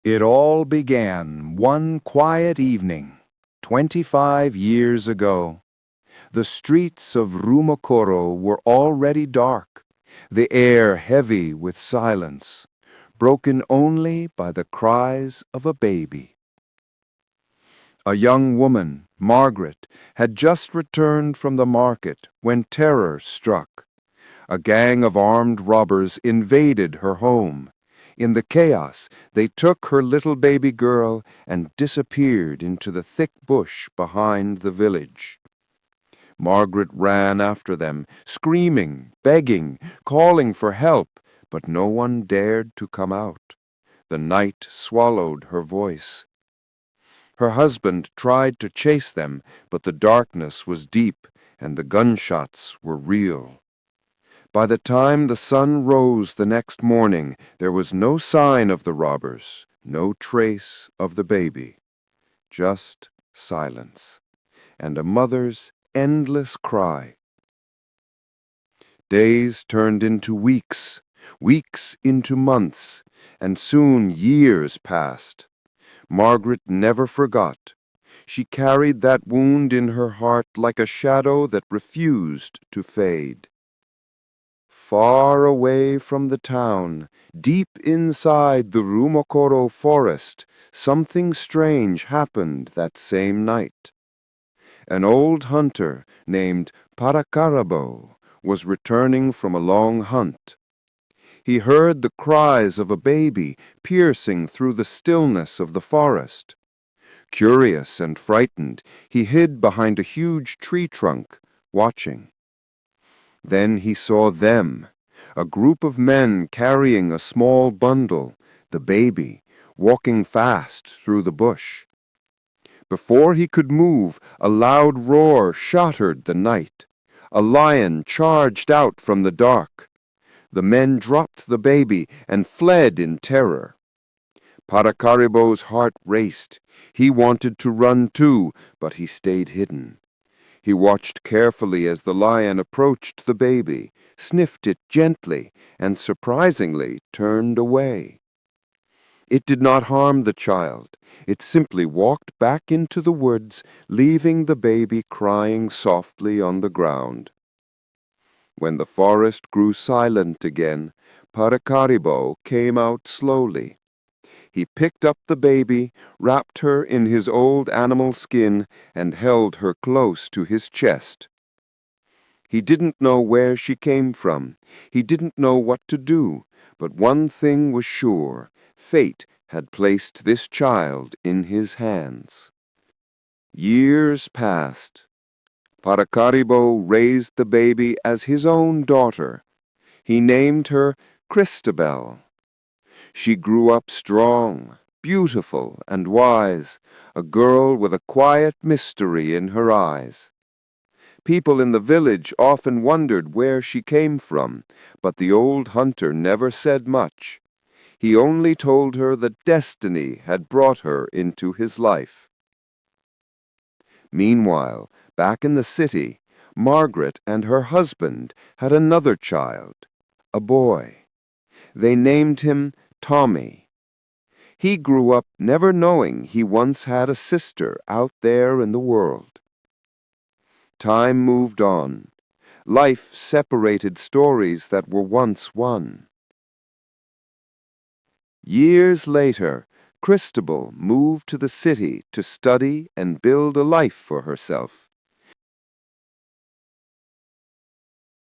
It all began one quiet evening, 25 years ago. The streets of Rumokoro were already dark, the air heavy with silence, broken only by the cries of a baby. A young woman, Margaret, had just returned from the market when terror struck. A gang of armed robbers invaded her home. In the chaos, they took her little baby girl and disappeared into the thick bush behind the village. Margaret ran after them, screaming, begging, calling for help, but no one dared to come out. The night swallowed her voice. Her husband tried to chase them, but the darkness was deep and the gunshots were real. By the time the sun rose the next morning, there was no sign of the robbers, no trace of the baby. Just silence, and a mother's endless cry. Days turned into weeks, weeks into months, and soon years passed. Margaret never forgot. She carried that wound in her heart like a shadow that refused to fade. Far away from the town, deep inside the Rumokoro forest, something strange happened that same night. An old hunter named Parakarabo was returning from a long hunt. He heard the cries of a baby piercing through the stillness of the forest. Curious and frightened, he hid behind a huge tree trunk, watching. Then he saw them, a group of men carrying a small bundle, the baby, walking fast through the bush. Before he could move, a loud roar shattered the night. A lion charged out from the dark. The men dropped the baby and fled in terror. Parakaribo's heart raced. He wanted to run too, but he stayed hidden. He watched carefully as the lion approached the baby, sniffed it gently, and surprisingly turned away. It did not harm the child. It simply walked back into the woods, leaving the baby crying softly on the ground. When the forest grew silent again, Parakaribo came out slowly. He picked up the baby, wrapped her in his old animal skin, and held her close to his chest. He didn't know where she came from. He didn't know what to do, but one thing was sure. Fate had placed this child in his hands. Years passed. Parakaribo raised the baby as his own daughter. He named her Christabel. She grew up strong, beautiful, and wise, a girl with a quiet mystery in her eyes. People in the village often wondered where she came from, but the old hunter never said much. He only told her that destiny had brought her into his life. Meanwhile, back in the city, Margaret and her husband had another child, a boy. They named him Tommy. He grew up never knowing he once had a sister out there in the world. Time moved on. Life separated stories that were once one. Years later, Christabel moved to the city to study and build a life for herself.